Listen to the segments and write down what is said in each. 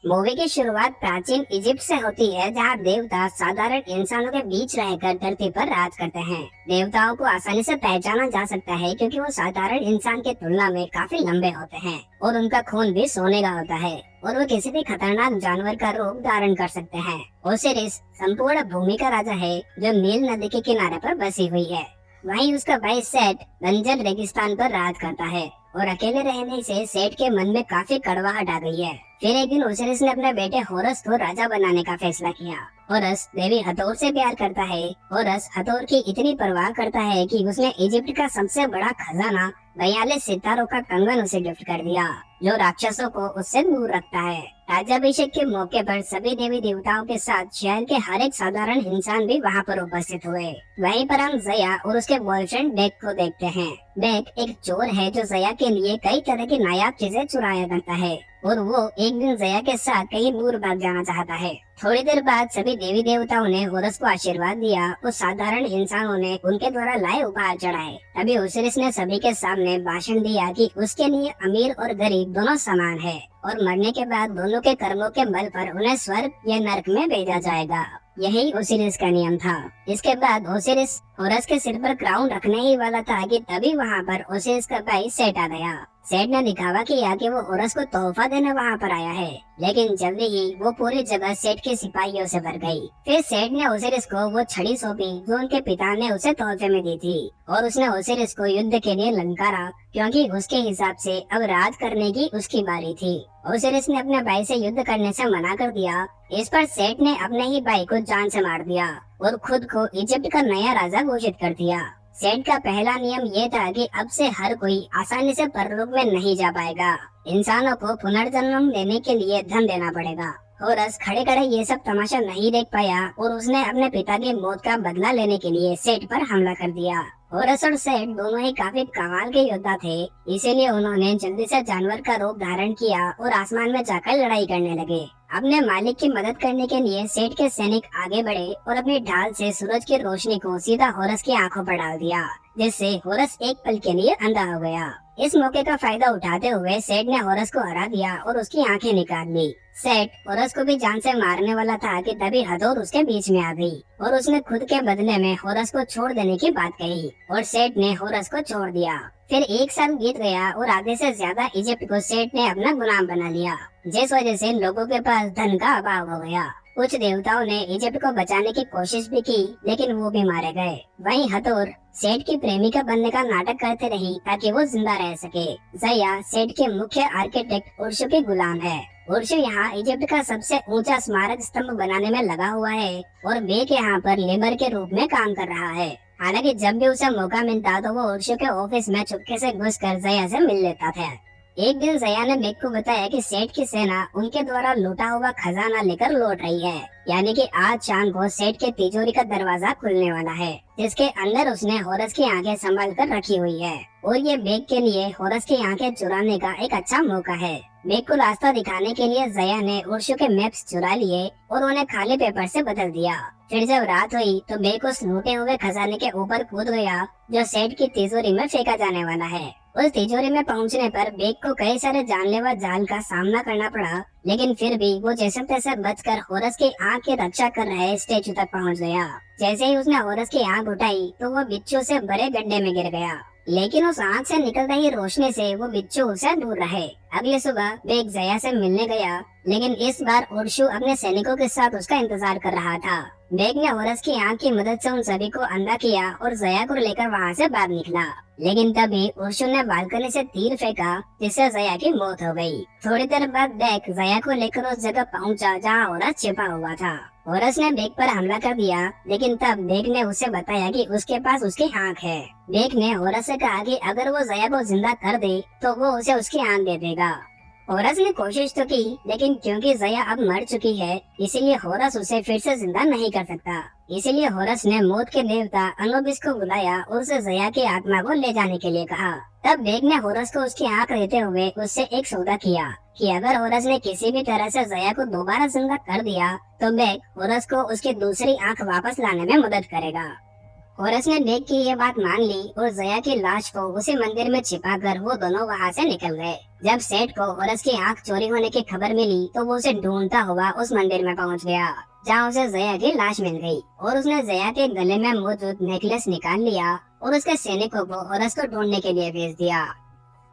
Movie की शुरुआत प्राचीन इजिप्ट से होती है, जहाँ देवता साधारण इंसानों के बीच रहकर धरती पर राज करते हैं। देवताओं को आसानी से पहचाना जा सकता है क्योंकि वो साधारण इंसान की तुलना में काफी लंबे होते हैं और उनका खून भी सोने का होता है और वो किसी भी खतरनाक जानवर का रूप धारण कर सकते हैं। ओसिरिस संपूर्ण भूमि का राजा है जो नील नदी के किनारे पर बसी हुई है। वहीं उसका भाई सेट बंजर रेगिस्तान पर राज करता है और अकेले रहने से सेठ के मन में काफी कड़वाहट आ गई है। फिर एक दिन ओसिरिस ने अपने बेटे होरस को राजा बनाने का फैसला किया। होरस देवी हथोर से प्यार करता है। होरस हथोर की इतनी परवाह करता है कि उसने इजिप्ट का सबसे बड़ा खजाना 42 सितारों का कंगन उसे गिफ्ट कर दिया, जो राक्षसों को उससे दूर रखता है। राज्याभिषेक के मौके पर सभी देवी देवताओं के साथ शहर के हर एक साधारण इंसान भी वहाँ पर उपस्थित हुए। वहीं पर हम जया और उसके बॉयफ्रेंड बेक को देखते हैं। बेक एक चोर है जो जया के लिए कई तरह की नायाब चीजें चुराया करता है और वो एक दिन जया के साथ कहीं दूर भाग जाना चाहता है। थोड़ी देर बाद सभी देवी देवताओं ने होरस को आशीर्वाद दिया और साधारण इंसानों ने उनके द्वारा लाए उपहार चढ़ाए। तभी ओसिरिस ने सभी के सामने भाषण दिया कि उसके लिए अमीर और गरीब दोनों समान है और मरने के बाद दोनों के कर्मों के बल पर उन्हें स्वर्ग या नरक में भेजा जाएगा। यही ओसिरिस का नियम था। इसके बाद ओसिरिस होरस के सिर पर क्राउन रखने ही वाला था कि तभी वहाँ पर ओसिरिस का भाई सेट आ गया। सेठ ने दिखावा किया कि वो होरस को तोहफा देने वहाँ पर आया है, लेकिन जल्दी ही वो पूरी जगह सेठ के सिपाहियों से भर गई। फिर सेठ ने ओसिरिस को वो छड़ी सौंपी जो उनके पिता ने उसे तोहफे में दी थी और उसने ओसिरिस को युद्ध के लिए ललकारा क्योंकि उसके हिसाब से अब राज करने की उसकी बारी थी। ओसिरिस ने अपने भाई से युद्ध करने से मना कर दिया। इस पर सेठ ने अपने ही भाई को जान से मार दिया और खुद को इजिप्ट का नया राजा घोषित कर दिया। सेठ का पहला नियम ये था कि अब से हर कोई आसानी से परलोक में नहीं जा पाएगा। इंसानों को पुनर्जन्म देने के लिए धन देना पड़ेगा। होरस खड़े खड़े ये सब तमाशा नहीं देख पाया और उसने अपने पिता की मौत का बदला लेने के लिए सेठ पर हमला कर दिया। होरस और सेठ दोनों ही काफी कमाल के योद्धा थे, इसीलिए उन्होंने जल्दी से जानवर का रूप धारण किया और आसमान में जाकर लड़ाई करने लगे। अपने मालिक की मदद करने के लिए सेठ के सैनिक आगे बढ़े और अपनी ढाल से सूरज की रोशनी को सीधा होरस की आंखों पर डाल दिया, जिससे होरस एक पल के लिए अंधा हो गया। इस मौके का फायदा उठाते हुए सेठ ने होरस को हरा दिया और उसकी आंखें निकाल ली। सेठ होरस को भी जान से मारने वाला था कि तभी हथौड़ उसके बीच में आ गई और उसने खुद के बदले में होरस को छोड़ देने की बात कही और सेठ ने होरस को छोड़ दिया। फिर एक साल बीत गया और आधे से ज्यादा इजिप्ट को सेठ ने अपना गुलाम बना लिया, जिस वजह से लोगों के पास धन का अभाव हो गया। कुछ देवताओं ने इजिप्ट को बचाने की कोशिश भी की, लेकिन वो भी मारे गए। वहीं हथौड़ सेठ की प्रेमिका बनने का नाटक करते रही ताकि वो जिंदा रह सके। जया सेठ के मुख्य आर्किटेक्ट उर्शु की गुलाम है। उर्शु यहाँ इजिप्ट का सबसे ऊंचा स्मारक स्तंभ बनाने में लगा हुआ है और बेक यहाँ पर लेबर के रूप में काम कर रहा है। हालांकि जब भी उसे मौका मिलता तो वो उर्शु के ऑफिस में चुपके से घुसकर जया से मिल लेता था। एक दिन जया ने बेक को बताया कि सेठ की सेना उनके द्वारा लूटा हुआ खजाना लेकर लौट रही है, यानी कि आज शाम को सेठ के तिजोरी का दरवाजा खुलने वाला है, जिसके अंदर उसने होरस की आंखें संभाल कर रखी हुई है और ये बेक के लिए होरस की आंखें चुराने का एक अच्छा मौका है। बेक को रास्ता दिखाने के लिए जया ने उर्शु के मैप्स चुरा लिए और उन्हें खाली पेपर से बदल दिया। फिर जब रात हुई तो बेक उस लूटे हुए खजाने के ऊपर कूद गया जो सेठ की तिजोरी में फेंका जाने वाला है। उस तिजोरी में पहुंचने पर बेक को कई सारे जानलेवा जाल का सामना करना पड़ा, लेकिन फिर भी वो जैसे तैसे बचकर होरस की आंख की रक्षा कर रहे स्टेचू तक पहुंच गया। जैसे ही उसने होरस की आंख उठाई तो वो बिच्छू से भरे गड्ढे में गिर गया, लेकिन उस आंख से निकल रही रोशनी से वो बिच्छू उसे दूर रहे। अगली सुबह बेक जया से मिलने गया, लेकिन इस बार उर्शु अपने सैनिकों के साथ उसका इंतजार कर रहा था। बेक ने होरस की आंख की मदद से उन सभी को अंधा किया और जया को लेकर वहाँ से बाहर निकला, लेकिन तभी उर्शु ने बालकनी से तीर फेंका जिससे जया की मौत हो गई। थोड़ी देर बाद बेक जया को लेकर उस जगह पहुँचा जहाँ होरस छिपा हुआ था। होरस ने बेक पर हमला कर दिया, लेकिन तब बेक ने उसे बताया कि उसके पास उसकी आंख है। बेक ने होरस से कहा कि अगर वो जया को जिंदा कर दे तो वो उसे उसकी आंख दे देगा। होरस ने कोशिश तो की, लेकिन क्योंकि जया अब मर चुकी है इसीलिए होरस उसे फिर से जिंदा नहीं कर सकता। इसीलिए होरस ने मौत के देवता अनुबिस को बुलाया और उसे जया की आत्मा को ले जाने के लिए कहा। तब बेक ने होरस को उसकी आंख देते हुए उससे एक सौदा किया कि अगर होरस ने किसी भी तरह से जया को दोबारा जिंदा कर दिया तो बेक होरस को उसकी दूसरी आंख वापस लाने में मदद करेगा। होरस ने बेग की ये बात मान ली और जया की लाश को उसी मंदिर में छिपाकर वो दोनों वहाँ से निकल गए। जब सेठ को होरस की आंख चोरी होने की खबर मिली तो वो उसे ढूंढता हुआ उस मंदिर में पहुँच गया, जहाँ उसे जया की लाश मिल गई और उसने जया के गले में मौजूद नेकलेस निकाल लिया और उसके सैनिकों को होरस को ढूंढने के लिए भेज दिया।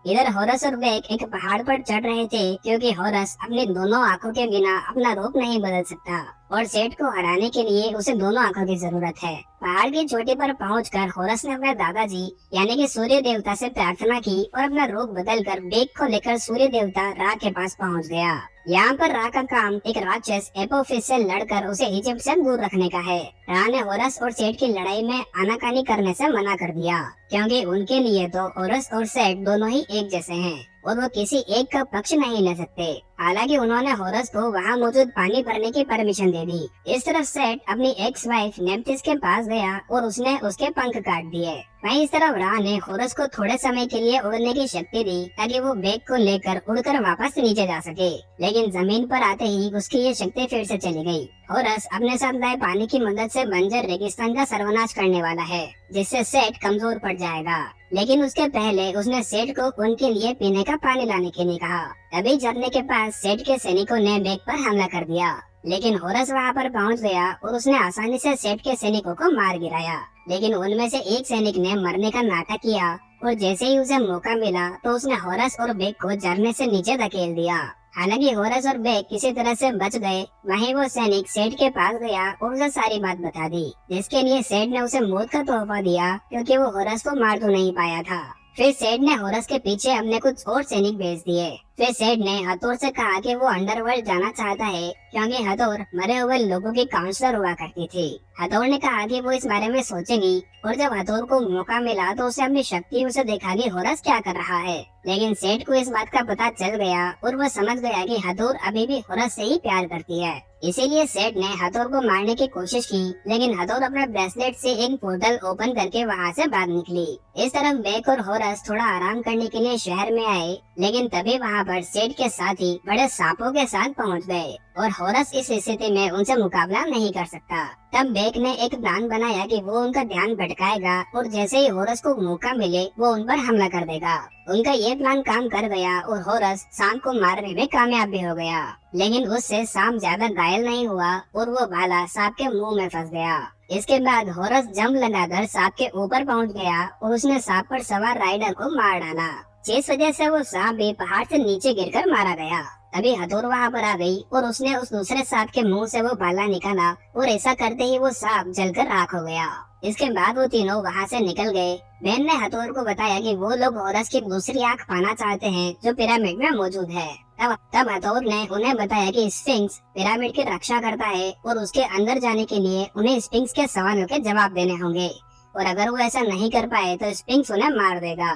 इधर होरस और बेक एक पहाड़ पर चढ़ रहे थे, क्योंकि होरस अपनी दोनों आंखों के बिना अपना रूप नहीं बदल सकता और सेठ को हराने के लिए उसे दोनों आंखों की जरूरत है। पहाड़ की चोटी पर पहुंचकर होरस ने अपने दादाजी यानी कि सूर्य देवता से प्रार्थना की और अपना रूप बदलकर बेक को लेकर सूर्य देवता रा के पास पहुंच गया। यहाँ पर रा का काम एक राक्षस एपोफिस से लड़कर उसे इजिप्ट से दूर रखने का है। रा ने होरस और सेठ की लड़ाई में आनाकानी करने से मना कर दिया, क्योंकि उनके लिए तो होरस और सेठ दोनों ही एक जैसे हैं और वो किसी एक का पक्ष नहीं ले सकते। हालांकि उन्होंने होरस को वहाँ मौजूद पानी भरने की परमिशन दे दी। इस तरफ सेठ अपनी एक्स वाइफ नेप्थिस के पास गया और उसने उसके पंख काट दिए। वहीं इस तरफ रा ने होरस को थोड़े समय के लिए उड़ने की शक्ति दी ताकि वो बेग को लेकर उड़कर वापस नीचे जा सके, लेकिन जमीन पर आते ही उसकी ये शक्ति फिर से चली गई। होरस अपने साथ लाए पानी की मदद से बंजर रेगिस्तान का सर्वनाश करने वाला है, जिससे सेठ कमजोर पड़ जाएगा। लेकिन उसके पहले उसने सेठ को उनके लिए पीने का पानी लाने के लिए कहा। तभी झरने के पास सेठ के सैनिकों ने बेग पर हमला कर दिया, लेकिन होरस वहाँ पर पहुँच गया और उसने आसानी से सेठ के सैनिकों को मार गिराया। लेकिन उनमें से एक सैनिक ने मरने का नाटक किया और जैसे ही उसे मौका मिला तो उसने होरस और बेग को झरने से नीचे धकेल दिया। हालांकि होरस और बेग किसी तरह से बच गए। वहीं वो सैनिक सेठ के पास गया और उसे सारी बात बता दी, जिसके लिए सेठ ने उसे मौत का तोहफा दिया, क्योंकि वो होरस को मार तो नहीं पाया था। फिर सेठ ने होरस के पीछे अपने कुछ और सैनिक भेज दिए। फिर सेठ ने हथौर से कहा कि वो अंडरवर्ल्ड जाना चाहता है, क्योंकि हथौर मरे हुए लोगों की काउंसलर हुआ करती थी। हथौर ने कहा कि वो इस बारे में सोचेगी और जब हथौर को मौका मिला तो उसे अपनी शक्ति उसे देखा कि होरस क्या कर रहा है। लेकिन सेठ को इस बात का पता चल गया और वो समझ गया कि हथौर अभी भी होरस से ही प्यार करती है। इसीलिए सेठ ने हथौर को मारने की कोशिश की, लेकिन हथौर अपने ब्रेसलेट से एक पोर्टल ओपन करके वहाँ से बाहर निकली। इस तरफ बेक और होरस थोड़ा आराम करने के लिए शहर में आए, लेकिन तभी वहाँ पर सेठ के साथी बड़े सांपों के साथ पहुँच गए और होरस इस स्थिति में उनसे मुकाबला नहीं कर सकता। तब बेक ने एक प्लान बनाया कि वो उनका ध्यान भटकाएगा और जैसे ही होरस को मौका मिले वो उन पर हमला कर देगा। उनका ये प्लान काम कर गया और होरस सांप को मारने में कामयाब भी हो गया, लेकिन उससे सांप ज्यादा घायल नहीं हुआ और वो भाला सांप के मुंह में फंस गया। इसके बाद होरस जंप लगाकर सांप के ऊपर पहुंच गया और उसने सांप पर सवार राइडर को मार डाला, जिस वजह से वो सांप भी पहाड़ से नीचे गिरकर मारा गया। तभी हथौर वहाँ पर आ गई और उसने उस दूसरे सांप के मुंह से वो भाला निकाला और ऐसा करते ही वो सांप जलकर राख हो गया। इसके बाद वो तीनों वहाँ से निकल गए। बेन ने हथौर को बताया कि वो लोग होरस की दूसरी आँख पाना चाहते हैं जो पिरामिड में मौजूद है। तब हथौर ने उन्हें बताया कि स्फिंक्स पिरामिड की रक्षा करता है और उसके अंदर जाने के लिए उन्हें स्फिंक्स के सवालों के जवाब देने होंगे, और अगर वो ऐसा नहीं कर पाए तो स्फिंक्स उन्हें मार देगा।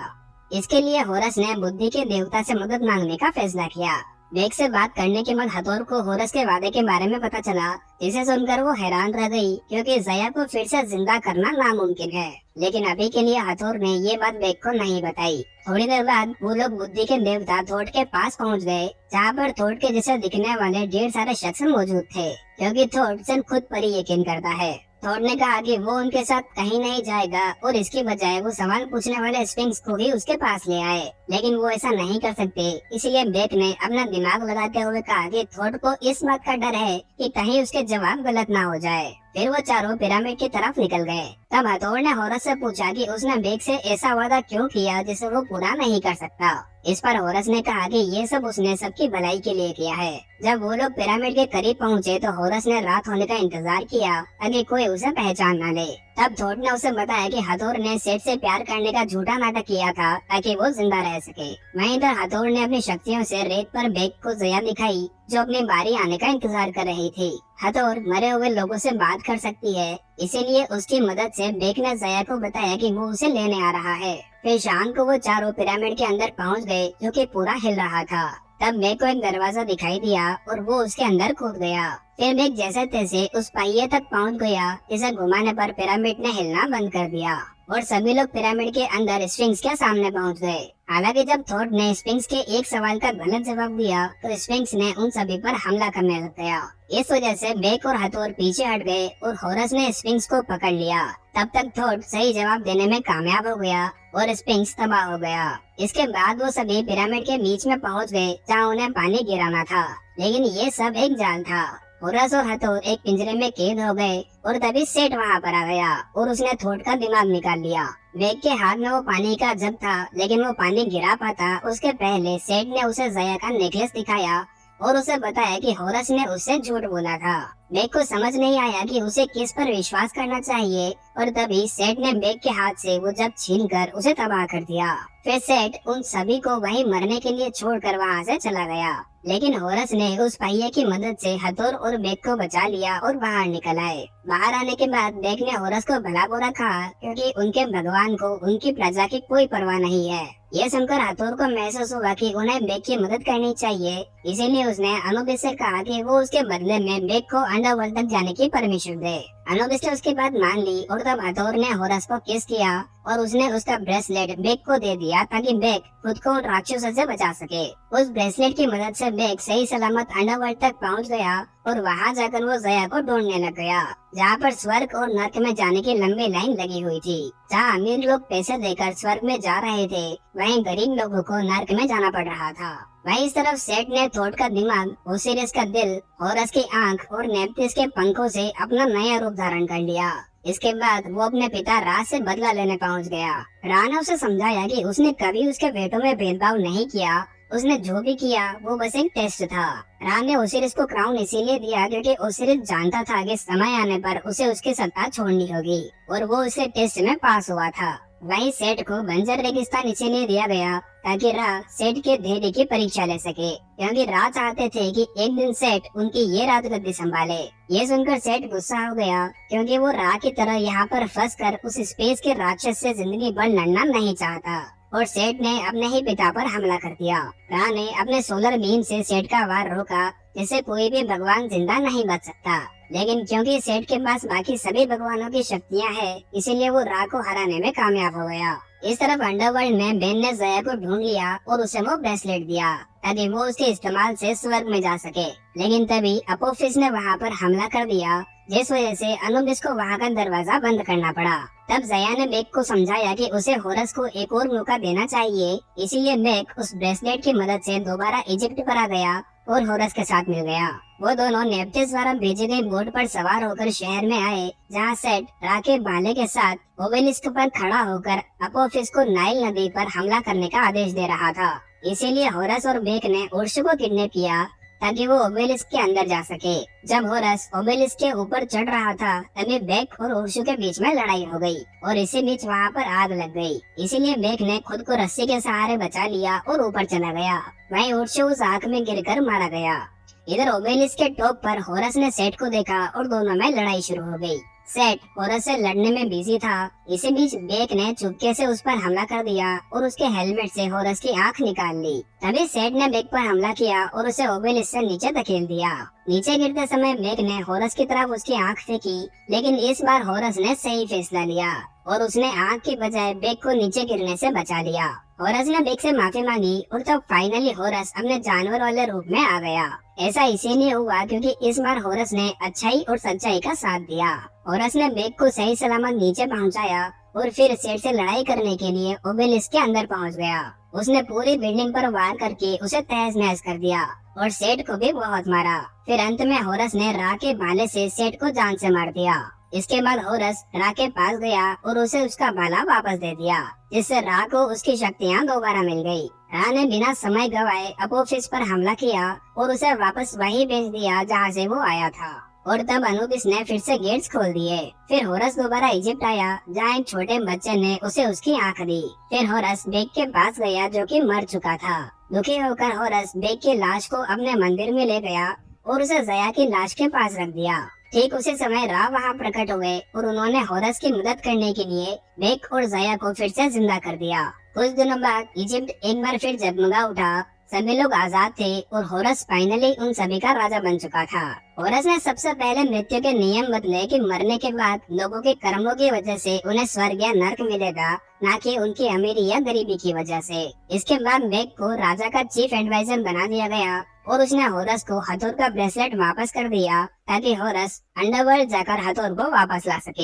इसके लिए होरस ने बुद्धि के देवता से मदद मांगने का फैसला किया। बेक से बात करने के बाद हथौर को होरस के वादे के बारे में पता चला, जिसे सुनकर वो हैरान रह गई, क्योंकि जया को फिर से जिंदा करना नामुमकिन है। लेकिन अभी के लिए हथौर ने ये बात बेक को नहीं बताई। थोड़ी देर बाद वो लोग बुद्धि के देवता थोट के पास पहुंच गए, जहाँ पर थोट के जैसे दिखने वाले ढेर सारे शख्स मौजूद थे, क्योंकि थोट सिर्फ खुद पर ही यकीन करता है। थोट ने कहा कि वो उनके साथ कहीं नहीं जाएगा और इसकी बजाय वो सवाल पूछने वाले स्फिंक्स को ही उसके पास ले आए, लेकिन वो ऐसा नहीं कर सकते। इसलिए बेक ने अपना दिमाग लगाते हुए कहा कि थोट को इस बात का डर है कि कहीं उसके जवाब गलत ना हो जाए। फिर वो चारों पिरामिड की तरफ निकल गए। तब हथौर ने होरस से पूछा कि उसने बेक से ऐसा वादा क्यों किया जिसे वो पूरा नहीं कर सकता। इस पर होरस ने कहा कि ये सब उसने सबकी भलाई के लिए किया है। जब वो लोग पिरामिड के करीब पहुँचे तो होरस ने रात होने का इंतजार किया ताकि कोई उसे पहचान न ले। तब थोट ने उसे बताया कि हथौर ने सेठ से प्यार करने का झूठा नाटक किया था ताकि वो जिंदा रह सके। वहीं इधर हथौर ने अपनी शक्तियों से रेत पर बेक को जया दिखाई, जो अपनी बारी आने का इंतजार कर रही थी। हथौर मरे हुए लोगों से बात कर सकती है, इसीलिए उसकी मदद से बेक ने जया को बताया कि वो उसे लेने आ रहा है। फिर शाम को वो चारों पिरामिड के अंदर पहुंच गए, जो कि पूरा हिल रहा था। तब बेक को एक दरवाजा दिखाई दिया और वो उसके अंदर कूद गया। फिर बेक जैसे तैसे उस पहिए तक पहुंच गया, जिसे घुमाने पर पिरामिड ने हिलना बंद कर दिया। और सभी लोग पिरामिड के अंदर स्फिंक्स के सामने पहुंच गए। हालांकि जब थॉट ने स्फिंक्स के एक सवाल का गलत जवाब दिया तो स्फिंक्स ने उन सभी पर हमला करने लग गया। इस वजह से बेक और हथौर पीछे हट गए और होरस ने स्फिंक्स को पकड़ लिया। तब तक थॉट सही जवाब देने में कामयाब हो गया और स्फिंक्स तबाह हो गया। इसके बाद वो सभी पिरामिड के बीच में पहुंच गए जहां उन्हें पानी गिराना था, लेकिन ये सब एक जाल था। होरस और हथौर एक पिंजरे में कैद हो गए और तभी सेठ वहाँ पर आ गया और उसने थॉट का दिमाग निकाल लिया। बेक के हाथ में वो पानी का जग था, लेकिन वो पानी गिरा पाता उसके पहले सेठ ने उसे ज़या का नेकलेस दिखाया और उसे बताया कि होरस ने उससे झूठ बोला था। बेक को समझ नहीं आया कि उसे किस पर विश्वास करना चाहिए और तभी सेठ ने बेक के हाथ से वो जग छीनकर उसे तबाह कर दिया। फिर सेठ उन सभी को वहीं मरने के लिए छोड़कर वहाँ से चला गया, लेकिन होरस ने उस पहिए की मदद से हथौर और बेक को बचा लिया और बाहर निकल आए। बाहर आने के बाद बेक ने होरस को भला बुरा कहा क्योंकि उनके भगवान को उनकी प्रजा की कोई परवाह नहीं है। ये सुनकर हथौर को महसूस हुआ कि उन्हें बेक की मदद करनी चाहिए, इसीलिए उसने अनुबिस से कहा कि वो उसके बदले में बेक को अंडरवर्ल्ड तक जाने की परमिशन दे। अनुबिस ने उसकी बात मान ली और तब हथौर ने होरस को किस किया और उसने उसका ब्रेसलेट बेक को दे दिया ताकि बेक खुद को राक्षसों से बचा सके। उस ब्रेसलेट की मदद से बेक सही सलामत अंडरवर्ल्ड तक पहुंच गया और वहां जाकर वो ज़या को ढूंढने लग गया, जहाँ पर स्वर्ग और नर्क में जाने की लंबी लाइन लगी हुई थी। जहाँ अमीर लोग पैसे देकर स्वर्ग में जा रहे थे, वहीं गरीब लोगों को नर्क में जाना पड़ रहा था। वहीं इस तरफ सेठ ने थॉट का दिमाग, ओसिरिस का दिल, होरस की आंख और नेप्टिस के पंखों से अपना नया रूप धारण कर लिया। इसके बाद वो अपने पिता रा से बदला लेने पहुंच गया। रा ने उसे समझाया कि उसने कभी उसके बेटों में भेदभाव नहीं किया, उसने जो भी किया वो बस एक टेस्ट था। रा ने ओसिरिस को क्राउन इसीलिए दिया क्योंकि ओसिरिस जानता था कि समय आने पर उसे उसकी सत्ता छोड़नी होगी और वो उसे टेस्ट में पास हुआ था। वहीं सेठ को बंजर रेगिस्तान इसीलिए दिया गया ताकि रा सेठ के धैर्य की परीक्षा ले सके, क्योंकि रा चाहते थे कि एक दिन सेठ उनकी ये राजगद्दी संभाले। ये सुनकर सेठ गुस्सा हो गया क्योंकि वो रा की तरह यहाँ पर फंसकर उस स्पेस के राक्षस से जिंदगी भर लड़ना नहीं चाहता और सेठ ने अपने ही पिता पर हमला कर दिया। रा ने अपने सोलर बीम से सेठ का वार रोका, जिससे कोई भी भगवान जिंदा नहीं बच सकता, लेकिन क्योंकि सेठ के पास बाकी सभी भगवानों की शक्तियाँ हैं, इसीलिए वो रा को हराने में कामयाब हो गया। इस तरफ अंडरवर्ल्ड में बेन ने ज़या को ढूंढ लिया और उसे वो ब्रेसलेट दिया ताकि वो उसके इस्तेमाल से स्वर्ग में जा सके, लेकिन तभी अपोफिस ने वहाँ पर हमला कर दिया, जिस वजह से अनुबिस को वहाँ का दरवाजा बंद करना पड़ा। तब ज़या ने बेक को समझाया कि उसे होरस को एक और मौका देना चाहिए, इसीलिए बेक उस ब्रेसलेट की मदद से दोबारा इजिप्ट पर आ गया और होरस के साथ मिल गया। वो दोनों नेप्टिस द्वारा भेजे गए बोट पर सवार होकर शहर में आए, जहाँ सेठ रा के भाले के साथ ओबेलिस्क पर खड़ा होकर अपोफिस को नाइल नदी पर हमला करने का आदेश दे रहा था। इसीलिए होरस और बेक ने उर्शु को किडनैप किया ताकि वो ओबेलिस्क के अंदर जा सके। जब होरस ओबेलिस्क के ऊपर चढ़ रहा था, तभी बेक और उर्शु के बीच में लड़ाई हो गई और इसी बीच वहाँ पर आग लग गई। इसीलिए बेक ने खुद को रस्सी के सहारे बचा लिया और ऊपर चला गया। वहीं उर्शु उस आग में गिरकर मारा गया। इधर ओबेलिस्क के टॉप पर होरस ने सेठ को देखा और दोनों में लड़ाई शुरू हो गई। सेठ होरस से लड़ने में बिजी था, इसी बीच बेक ने चुपके से उस पर हमला कर दिया और उसके हेलमेट से होरस की आंख निकाल ली। तभी सेठ ने बेक पर हमला किया और उसे ओबेलिस्क से नीचे धकेल दिया। नीचे गिरते समय बेक ने होरस की तरफ उसकी आंख फेंकी, लेकिन इस बार होरस ने सही फैसला लिया और उसने आंख की बजाय बेक को नीचे गिरने से बचा लिया। होरस ने बेक से माफी मांगी और तब फाइनली होरस अपने जानवर वाले रूप में आ गया। ऐसा इसीलिए हुआ क्योंकि इस बार होरस ने अच्छाई और सच्चाई का साथ दिया। होरस ने बेक को सही सलामत नीचे पहुंचाया और फिर सेठ से लड़ाई करने के लिए ओबेलिस्क के अंदर पहुंच गया। उसने पूरी बिल्डिंग पर वार करके उसे तहस नहस कर दिया और सेठ को भी बहुत मारा। फिर अंत में होरस ने रा के भाले से सेठ को जान से मार दिया। इसके बाद होरस रा के पास गया और उसे उसका भाला वापस दे दिया, जिससे रा को उसकी शक्तियाँ दोबारा मिल गई। रा ने बिना समय गवाए अपोफिस पर हमला किया और उसे वापस वहीं भेज दिया जहाँ से वो आया था। और तब अनुबिस ने फिर से गेट्स खोल दिए। फिर होरस दोबारा इजिप्ट आया, जहाँ एक छोटे बच्चे ने उसे उसकी आंख दी। फिर होरस बेक के पास गया जो कि मर चुका था। दुखी होकर होरस बेक की लाश को अपने मंदिर में ले गया और उसे ज़या की लाश के पास रख दिया। ठीक उसी समय रा वहाँ प्रकट हुए और उन्होंने होरस की मदद करने के लिए बेक और ज़या को फिर से जिंदा कर दिया। कुछ दिनों बाद इजिप्ट एक बार फिर जगमगा उठा। सभी लोग आजाद थे और होरस फाइनली उन सभी का राजा बन चुका था। होरस ने सबसे पहले मृत्यु के नियम बदले कि मरने के बाद लोगों के कर्मों की वजह से उन्हें स्वर्ग या नर्क मिलेगा, न कि उनकी अमीरी या गरीबी की वजह से। इसके बाद मेग को राजा का चीफ एडवाइजर बना दिया गया और उसने होरस को हथौड़ का ब्रेसलेट वापस कर दिया ताकि होरस अंडरवर्ल्ड जाकर हथौड़ को वापस ला सके।